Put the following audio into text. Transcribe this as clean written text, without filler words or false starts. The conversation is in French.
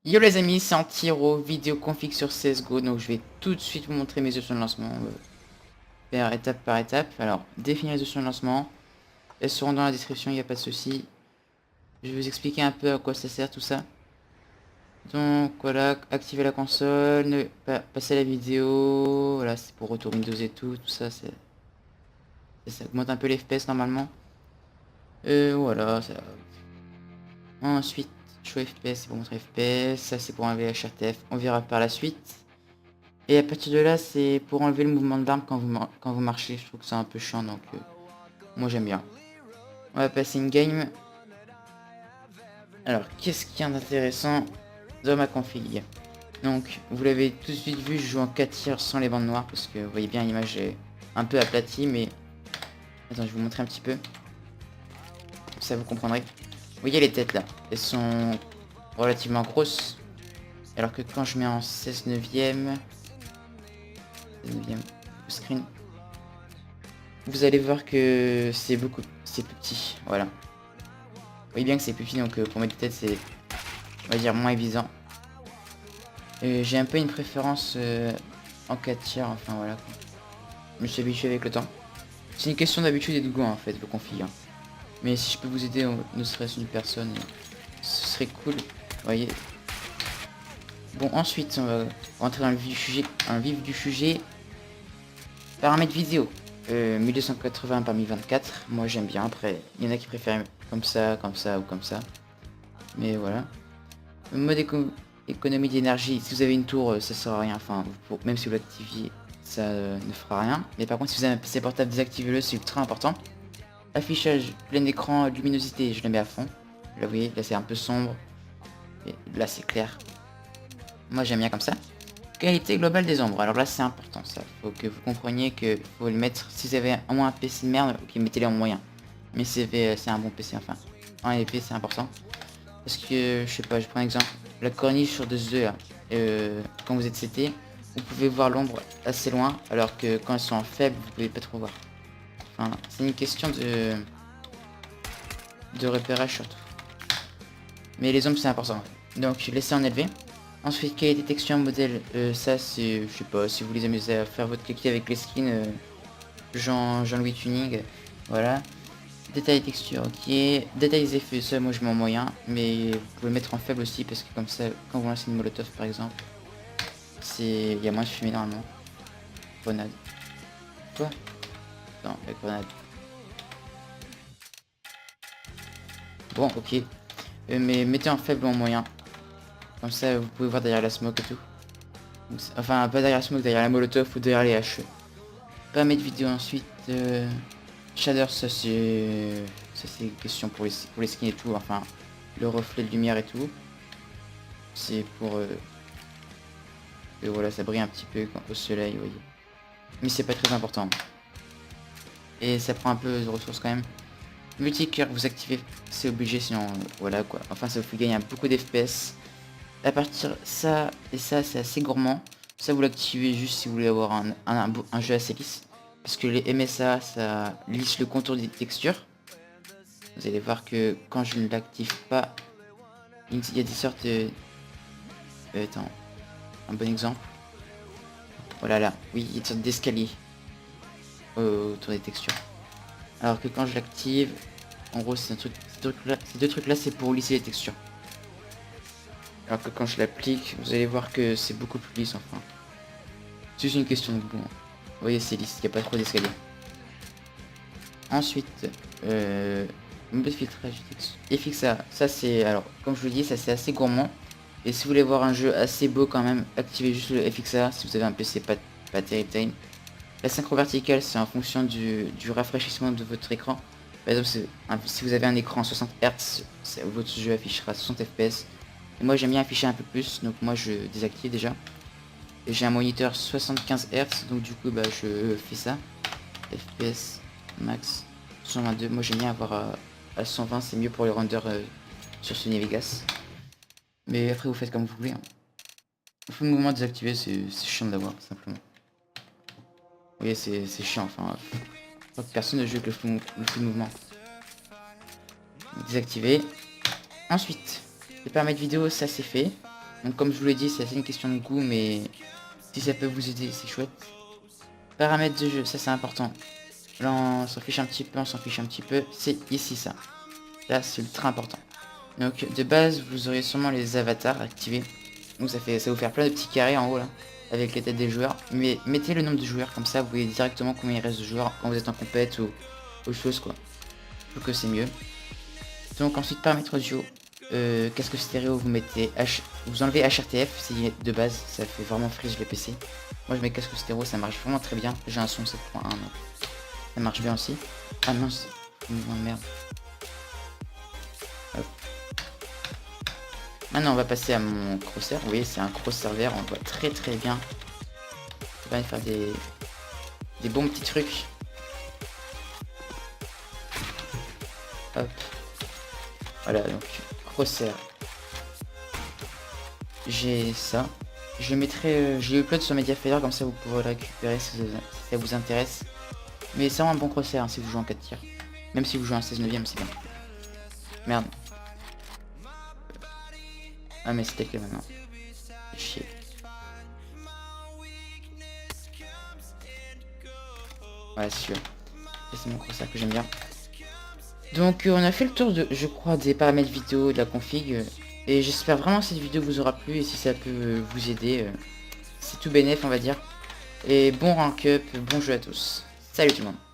Yo les amis, c'est Antiro, vidéo config sur CSGO, donc je vais tout de suite vous montrer mes options de lancement, faire étape par étape. Alors, définir les options de lancement, elles seront dans la description, il n'y a pas de souci. Je vais vous expliquer un peu à quoi ça sert tout ça. Donc voilà, activer la console, passer la vidéo, voilà, c'est pour retour Windows et tout ça, ça augmente un peu les FPS normalement. Voilà, ça. Ensuite, choix FPS, c'est pour montrer FPS, ça c'est pour enlever HRTF, on verra par la suite. Et à partir de là, c'est pour enlever le mouvement de l'arme quand vous marchez. Je trouve que c'est un peu chiant, donc moi j'aime bien. On va passer une game. Alors, qu'est-ce qu'il y a d'intéressant dans ma config? Donc, vous l'avez tout de suite vu, je joue en 4 tirs sans les bandes noires, parce que vous voyez bien, l'image est un peu aplatie, mais... Attends, je vais vous montrer un petit peu. Ça vous comprendrez. Vous voyez les têtes là, elles sont relativement grosses. Alors que quand je mets en 16 neuvième... 16 neuvième screen, vous allez voir que c'est plus petit, voilà. Vous voyez bien que c'est plus petit, donc pour mettre des têtes c'est, on va dire, moins évident. J'ai un peu une préférence en 4 tiers, enfin voilà. Je me suis habitué avec le temps. C'est une question d'habitude et de goût en fait, le config. Mais si je peux vous aider, ne serait-ce une personne, ce serait cool, vous voyez. Bon, ensuite on va rentrer dans le vif du sujet. Paramètres vidéo. 1280 par 1024, moi j'aime bien. Après, il y en a qui préfèrent comme ça ou comme ça. Mais voilà. Mode économie d'énergie, si vous avez une tour, ça sert à rien. Enfin, même si vous l'activiez, ça ne fera rien. Mais par contre, si vous avez un PC portable, désactivez-le, c'est ultra important. Affichage, plein écran, luminosité, je le mets à fond. Là, vous voyez, là c'est un peu sombre. Et là c'est clair. Moi j'aime bien comme ça. Qualité globale des ombres. Alors là c'est important ça. Faut que vous compreniez que faut le mettre. Si vous avez au moins un PC de merde, ok, mettez-le en moyen. Mais c'est un bon PC enfin. Un épée c'est important. Parce que je sais pas, je prends un exemple. La corniche sur 2 là. Quand vous êtes CT, vous pouvez voir l'ombre assez loin. Alors que quand elles sont en faible, vous pouvez pas trop voir. Enfin, c'est une question de repérage surtout. Mais les ombres c'est important. Donc laissez en élevé. Ensuite, qualité texture modèle, ça c'est, je sais pas, si vous les amusez à faire votre cliquet avec les skins, Jean-Louis Tuning, voilà. Détail texture, ok. Détail des effets, ça moi je mets en moyen, mais vous pouvez le mettre en faible aussi parce que comme ça, quand vous lancez une molotov par exemple, il y a moins de fumée normalement. Grenade. Quoi? Non, la grenade. Bon, ok. Mais mettez en faible ou en moyen. Comme ça, vous pouvez voir derrière la smoke et tout. Enfin, pas derrière la smoke, derrière la molotov ou derrière les HE. Paramètres vidéo ensuite. Shader, ça c'est question pour les skins et tout. Enfin, le reflet de lumière et tout. C'est pour que voilà, ça brille un petit peu au soleil, vous voyez. Mais c'est pas très important. Et ça prend un peu de ressources quand même. Multicœur, vous activez, c'est obligé, sinon voilà quoi. Enfin, ça vous fait gagner beaucoup d'FPS. À partir ça et ça, c'est assez gourmand. Ça, vous l'activez juste si vous voulez avoir un jeu assez lisse. Parce que les MSA, ça lisse le contour des textures. Vous allez voir que quand je ne l'active pas, il y a des sortes de... attends, un bon exemple. Voilà là, oui, il y a une sorte d'escalier autour des textures. Alors que quand je l'active, en gros, c'est un truc, ces deux trucs là, c'est pour lisser les textures. Alors que quand je l'applique, vous allez voir que c'est beaucoup plus lisse enfin. C'est juste une question de goût. Hein. Vous voyez, c'est lisse, il n'y a pas trop d'escalier. Ensuite, mode filtrage FXA, ça c'est, alors comme je vous dis, ça c'est assez gourmand. Et si vous voulez voir un jeu assez beau quand même, activez juste le FXA si vous avez un PC pas terrible. La synchro verticale, c'est en fonction du rafraîchissement de votre écran. Par exemple, si vous avez un écran 60 Hz, votre jeu affichera 60 FPS. Et moi j'aime bien afficher un peu plus, donc moi je désactive déjà. Et j'ai un moniteur 75 Hz, donc du coup bah je fais ça. FPS max 122, moi j'aime bien avoir à 120, c'est mieux pour les renders sur Sony Vegas. Mais après vous faites comme vous voulez. Hein. Le mouvement désactivé, c'est chiant d'avoir simplement. Vous voyez, c'est chiant, enfin... personne ne joue avec le flou de mouvement. Désactivé. Ensuite, les paramètres vidéo, ça c'est fait. Donc comme je vous l'ai dit, c'est assez une question de goût, mais si ça peut vous aider, c'est chouette. Paramètres de jeu, ça c'est important. Là on s'en fiche un petit peu, c'est ici ça. Là c'est ultra important. Donc de base, vous aurez sûrement les avatars activés. Donc ça va vous faire plein de petits carrés en haut là, avec les têtes des joueurs. Mais mettez le nombre de joueurs, comme ça vous voyez directement combien il reste de joueurs quand vous êtes en compète ou autre chose quoi. Je trouve que c'est mieux. Donc ensuite paramètres audio, casque stéréo, vous mettez vous enlevez HRTF, c'est de base, ça fait vraiment freeze le PC. Moi je mets casque stéréo, ça marche vraiment très bien. J'ai un son 7.1, donc ça marche bien aussi. Ah mince, oh, merde. Hop. Maintenant on va passer à mon crosshair. Vous voyez c'est un cross serveur, on voit très bien. Ça va faire des bons petits trucs. Hop. Voilà, donc crosshair. J'ai ça. Je mettrai, je upload sur Mediafire, comme ça vous pourrez le récupérer si ça vous intéresse. Mais c'est vraiment un bon crosshair hein, si vous jouez en 4 tirs. Même si vous jouez en 16 9ème, c'est bien. Merde. Ah mais c'était que maintenant. Chier. Ouais, c'est sûr. C'est mon crosshair que j'aime bien. Donc on a fait le tour de, je crois, des paramètres vidéo, de la config. Et j'espère vraiment que cette vidéo vous aura plu et si ça peut vous aider. C'est tout bénef on va dire. Et bon rank up, bon jeu à tous. Salut tout le monde.